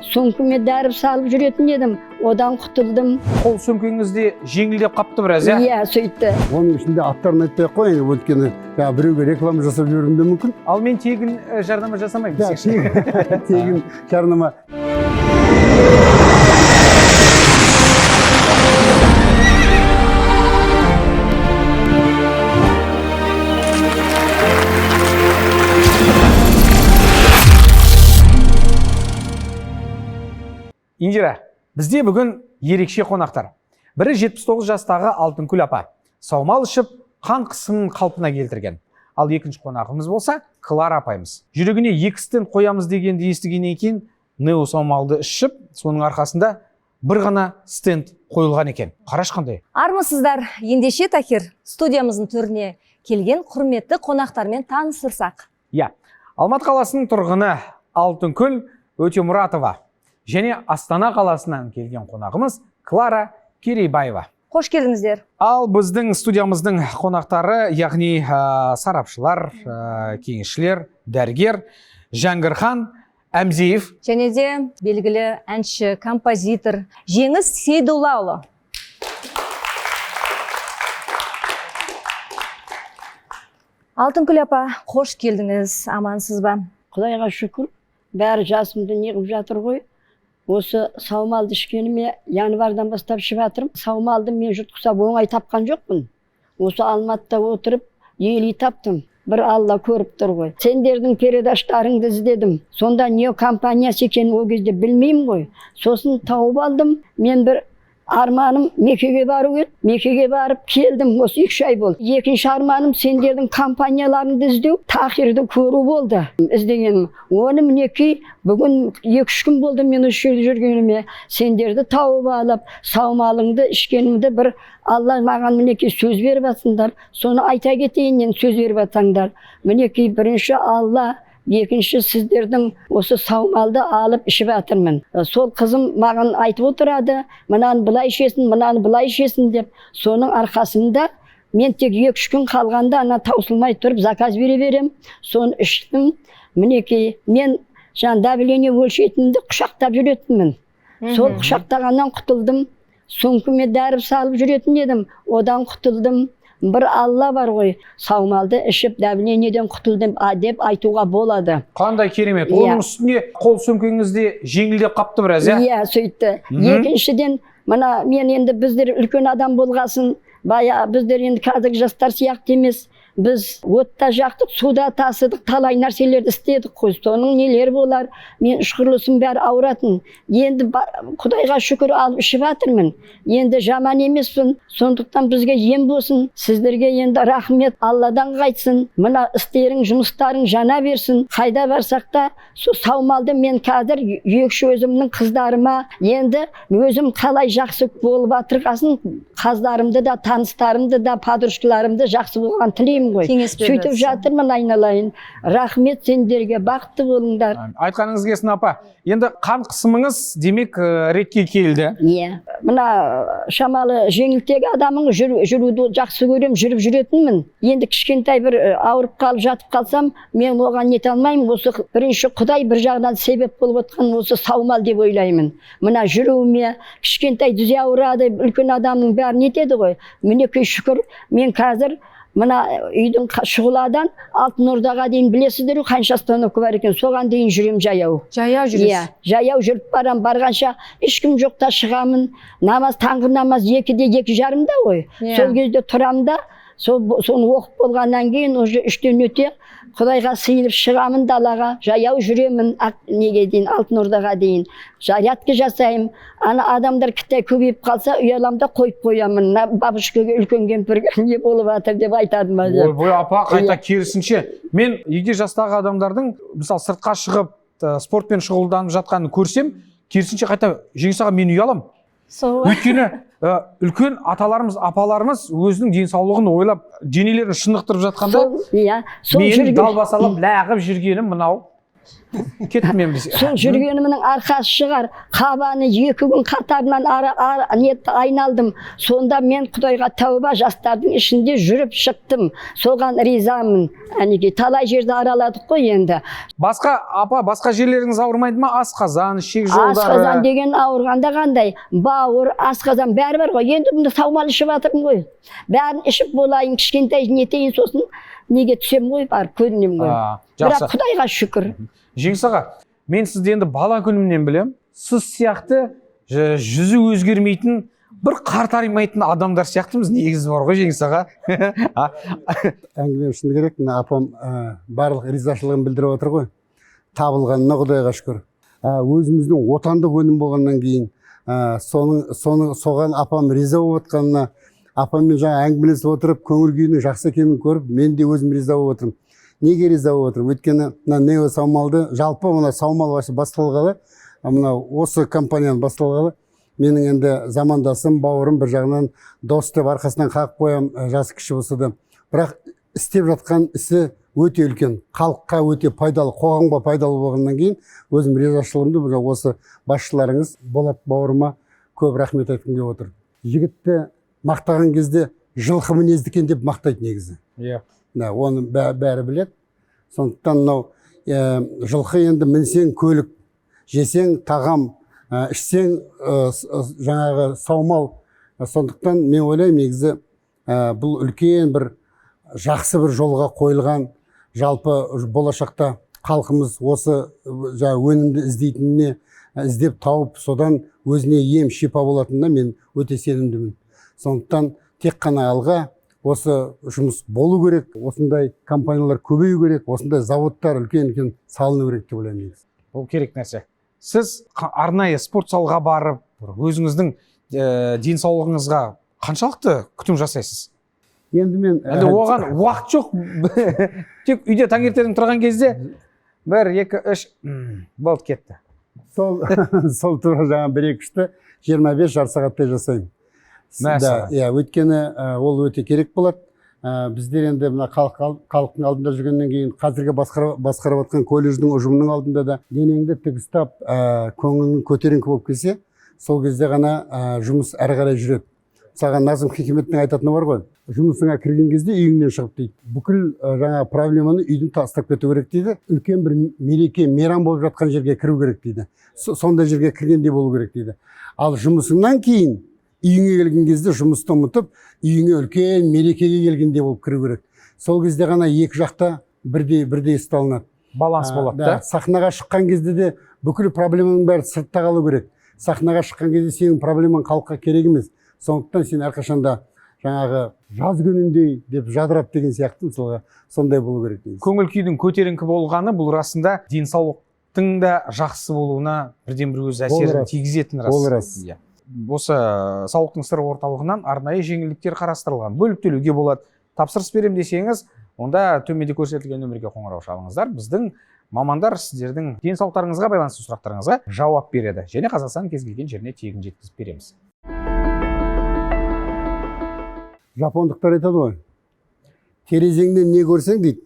Сөмкеме дәріп салып жүретін едім. Одан құтылдым. Қол сөмкеңізде жеңілдеп қапты біраз, иә? Иә, сөйтті. Оның ішінде аттарын айтпай ақ қояйын, өйткені біреуге реклама жасап жіберуім де мүмкін. Ал мен тегін жарнама жасамаймын. Тегін жарнама. Индира, бізде бүгін ерекше қонақтар. Бірі 79 жастағы Алтынкүл апа. Саумал ішіп, қан қысымын қалпына келтірген. Ал екінші қонағымыз болса, Клара апайымыз. Жүрегіне 2 стенд қоямыз дегенді естігеннен кейін, нео саумалды ішіп, соның арқасында бір ғана стенд қойылған екен. Қараш қандай? Армысыздар, ендеше Такир студиямыздың төріне келген құрметті қонақтармен танысырсақ. Иә, Алматы қаласының тұрғыны Алтынкүл Өтемұратова және Астана қаласынан келген қонағымыз Клара Керейбаева. Қош келдіңіздер. Ал біздің студиямыздың қонақтары, яғни сарапшылар, кеңесшілер, дәрігер Жәңгірхан Әмзиев Және де белгілі әнші, композитор Жеңіс Сейдуллаұлы. Алтынкүл апа, қош келдіңіз, амансыз ба? Құдайға шүкір, бәрі жасымды неғып жатыр ғой. Осы саумалды ішкеніме январдан бастап ішіп жатырмын. Саумалды мен жұрт құсап оңай тапқан жоқпын. Осы Алматыда отырып, ели таптым. Бір Алла көріп тұр ғой. Сендердің передаштарыңды іздедім. Сонда не компаниясы екенін ол кезде білмеймін ғой. Сосын тауып алдым. Мен бір арманым Меккеге бару еді. Меккеге барып келдім, осы 2 ай болды. Екінші арманым сендердің компанияларыңды іздеу, Тахирді көру болды. Іздегенім. Оны мінекей бүгін 2-3 күн болды мен осы жерде жүргеніме. Сендерді тауып алып, саумалыңды ішкенімді бір Алла маған мінекей сөз беріп жатсыңдар. Соны айта кетейін, енді сөз беріп жатсаңдар. Мінекей бірінші Алла, екінші сіздердің осы саумалды алып ішіп жатырмын. Сол қызым маған айтып отырады, мынаны былай ішесің, мынаны былай ішесің деп. Соның арқасында мен тек 2-3 күн қалғанда ана таусылмай тұрып заказ бере берем. Соны іштім. Мінекей мен давление өлшейтінді құшақтап жүретінмін. Сол құшақтағаннан құтылдым. Сөмкеме дәріп салып жүретін едім. Одан құтылдым. Бір Алла бар ғой, саумалды ішіп давлениеден құтылдым деп айтуға болады. Қандай керемет. Оның үстіне қол сөмкеңізде жеңілдеп қапты біраз, иә? Иә, сөйтті. Екіншіден, мына мен енді біздер үлкен адам болғасын, бая біздер енді қазіргі жастар сияқты емес. Біз отта жақтық, суда тасыдық, талай нәрселерді істедік қой. Соның нелер болар, мен үшкірлісім бәрі ауыратын. Енді Құдайға шүкір алып ішіп жатырмын. Енді жаман емеспін, сондықтан бізге ем болсын. Сіздерге енді рахмет, Алладан қайтсын. Мына істерің, жұмыстарың жана берсін. Қайда барсақ та, саумалды мен қазір өзімнің қыздарыма, енді өзім қалай жақсы болып жатырғасын, қаздарымды да, таныстарымды да, подружкаларымды жақсы болған тілеймін. Сөйтіп жатырмын, айналайын. Рахмет сендерге, бақытты болыңдар. Айтқаныңыз келсін апа. Енді қан қысымыңыз демек ретке келді. Иә. Мына шамалы жеңілтегі адамың жүруді жақсы көрем, жүріп жүретінмін. Енді кішкентай бір ауырып қалып жатып қалсам, мен оған нете алмаймын. Осы бірінші Құдай бір жағынан себеп болып отқан осы саумал деп ойлаймын. Мына жүруіме кішкентай дүзе ауырады, үлкен адамның бәрі нетеді ғой. Мінекей шүкір, мен қазір мына үйдің шұғыладан Алтын Ордаға дейін білесіздер, қанша остановка бар екен, соған дейін жүрем жаяу. Жаяу жүресіз? Иә, жаяу жүріп барам, барғанша ешкім жоқта шығамын. Намаз, таңғы намаз 2-де 2:30-да ғой. Сол кезде тұрамда, соны оқып болғаннан кейін уже 3-тен өте Құдайға сыйынып шығамын далаға, жаяу жүремін, неге дейін, Алтын Ордаға дейін. Зарядка жасаймын. Ана адамдар кіттай көбейіп қалса, ұяламда қойып қоямын. Бабушкаға үлкен кемпірге не болып жатыр деп айтадым. Ой, апа, қайта керісінше. Мен егде жастағы адамдардың, мысалы, сыртқа шығып, спортпен шұғылданып жатқанын көрсем, керісінше қайта Жеңіс аға мен ұялам. Өйткені үлкен аталарымыз, апаларымыз өзінің денсаулығын ойлап, денелерін шынықтырып жатқанда, мен далбасалап лағып жүргенім мынау. кеттім мен біз. Сол жүргенімнің арқасы шығар. Қабаны 2 күн қатарынан айналдым. Сонда мен Құдайға тәуба, жастардың ішінде жүріп шықтым. Соған ризамын. Әнеки талай жерді араладық қой енді. Басқа жерлеріңіз ауырмайды ма? Асқазан, ішек жолдары. Асқазан деген ауырғанда қандай? Бауыр, асқазан бәрі бар ғой. енді бұнда саумал ішіп жатырмын ғой. Бәрін ішіп болайын, кішкентай нетейін, сосын неге түсем ғой, бар көрінем ғой. Бірақ Құдайға шүкір. Жеңіс аға, мен сізді енді бала күнімнен білем. Сіз сияқты жүзі өзгермейтін, бір қартаймайтын адамдар сияқтымыз, негізі бар ғой Жеңіс аға. Әңгіме шыны керек, мына апам барлық ризашылығын білдіріп отыр ғой. Табылғанына Құдайға шүкір. Өзіміздің отандық өнім болғаннан кейін, соған апам риза болып отқанына, апаммен жаңа әңгімелесіп отырып, көңіл күйінің жақсы екенін көріп, мен де өзім риза болып отырмын. Неге риза болып отырмын? Өйткені Нео Саумалды, жалпы мына Саумал басталғалы, мына осы компанияны басталғалы, менің енді замандасым, бауырым, бір жағынан дос деп арқасынан қағып қоям, жасы кіші болса да. Бірақ істеп жатқан ісі өте үлкен, халыққа өте пайдалы, қоғамға пайдалы болғаннан кейін, өзім ризашылығымды осы басшыларыңыз Болат бауырыма көп рахмет айтқым келіп отыр. Жігітті мақтаған кезде жылқы мінезді екен деп мақтайды негізі. Оны бәрі біледі. Сондықтан мынау жылқы енді мінсең көлік, жесең тағам, ішсең жаңағы саумал. Сондықтан мен ойлаймын, негізі бұл үлкен бір жақсы бір жолға қойылған, жалпы болашақта халқымыз осы өнімді іздейтініне, іздеп тауып, содан өзіне ем, шипа болатынына мен өте сенімдімін. Сондықтан тек қана алға осы жұмыс болу керек, осындай компаниялар көбею керек, осындай заводтар үлкен салыну керек деп ойлаймын. Бұл керек нәрсе. Сіз арнайы спорт залға барып, өзіңіздің денсаулығыңызға қаншалықты күтім жасайсыз? Енді мен оған уақыт жоқ. Тек үйде таңертең тұрған кезде 1, 2, 3 болды кетті. Сол тура жаңа 1-2-3-ті 25 жарты сағаттай жасаймын. Өйткені ол өте керек болады. Біздер енді мына халықтың алдында жүргеннен кейін, қазіргі басқарып жатқан колледждің ұжымның алдында да денеңді тік ұстап, көңілің көтеріңкі болып келсе, сол кезде ғана жұмыс әрі қарай жүреді. Саған Назым Хикметтің айтатыны бар ғой, жұмысыңа кірген кезде үйіңнен шығып дейді. Бүкіл жаңа проблеманы үйден тастап кету керек дейді. Үлкен бір мереке, мейрам болып жатқан жерге кіру керек дейді. Сондай жерге кіргендей болу керек дейді. Ал жұмысыңнан кейін үйіңе келген кезде жұмысты ұмытып, үйіңе үлкен мерекеге келгенде болып кіру керек. Сол кезде ғана екі жақта бірдей ұсталынады. Баланс болады да. Сахнаға шыққан кезде де бүкіл проблеманың бәрі сыртта қалу керек. Сахнаға шыққан кезде сенің проблемаң халыққа керек емес. Сондықтан сен әрқашанда жаңағы жаз күніндей деп жадырап деген сияқты, мысалға сондай болу керек. Көңіл күйдің көтеріңкі болғаны бұл расында денсаулықтың да жақсы болуына бірден бір өз әсерін тигізетін рас. Осы саулықтың сыры орталығынан арнайы жеңілдіктер қарастырылған. Бөліп төлеуге болады. Тапсырыс берем десеңіз, онда төменде көрсетілген нөмірге қоңырау шалыңыздар. Біздің мамандар сіздердің денсаулықтарыңызға байланысты сұрақтарыңызға жауап береді. Және Қазақстан кез келген жеріне тегін жеткізіп береміз. Жапондықтар айтады ғой, терезеңнен не көрсең дейді,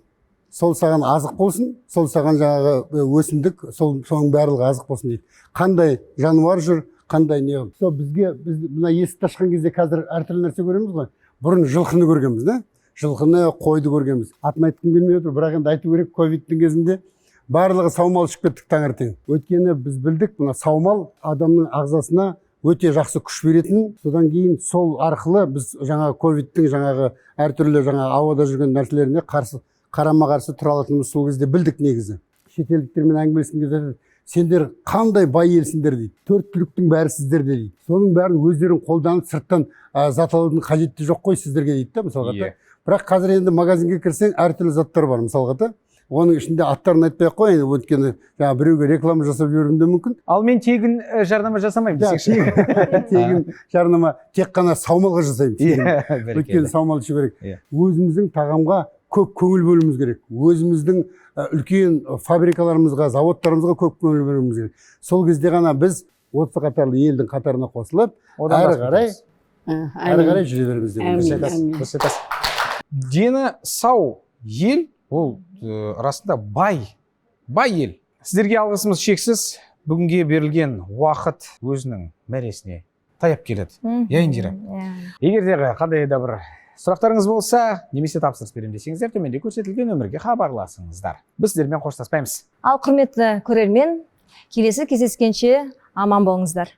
сол саған азық болсын, сол саған жаңағы өсімдік, соның барлығы азық болсын дейді. Қандай жануар жүр, қандай не қыл. Біз мына есікті ашқан кезде қазір әртүрлі нәрсе көреміз ғой. Бұрын жылқыны көргенбіз, да? Жылқыны, қойды көргенбіз. Атын айтқым келмей отыр, бірақ енді айту керек, ковидтің кезінде барлығы саумал ішіп кеттік таңертең. Өйткені біз білдік, мына саумал адамның ағзасына өте жақсы күш беретін. Содан кейін сол арқылы біз жаңағы ковидтің жаңағы әртүрлі жаңағы ауада жүрген нәрселеріне қарама-қарсы тұра алатынымыз сол кезде білдік негізі. Шетелдіктермен әңгімелескен кезде сендер қандай бай елсіңдер дейді. 4 түліктің бәрі сіздерде дейді. Соның бәрін өздерің қолданып сырттан зат алудың қажеті жоқ қой сіздерге дейді, мысалға. Бірақ қазір енді магазинге кірсең әртүрлі заттар бар, мысалға. Оның ішінде аттарын айтпай қойын, өйткені біреуге реклама жасап жіберуім де мүмкін. Ал мен тегін жарнама жасамаймын десеңші. Тегін жарнама тек қана саумалға жасаймын. Өйткені саумал ішу керек. Өзіміздің тағамға көп көңіл бөлуіміз керек. Өзіміздің үлкен фабрикаларымызға, заводтарымызға көп көңіл бөлуіміз керек. Сол кезде ғана біз осы қатарлы елдің қатарына қосылып, әрі қарай жүре береміз. Дені сау ел, ол расында бай ел. Сіздерге алғысымыз шексіз. Бүгінге берілген уақыт өзінің мәресіне таяп келеді. Иә, Индира? Егер де қандай да бір сұрақтарыңыз болса, немесе тапсырыс беремін десеңіздер, төменде көрсетілген нөмірге хабарласыңыздар. Біз сіздермен қоштаспаймыз. Ал құрметті көрермен, келесі кездескенше аман болыңыздар.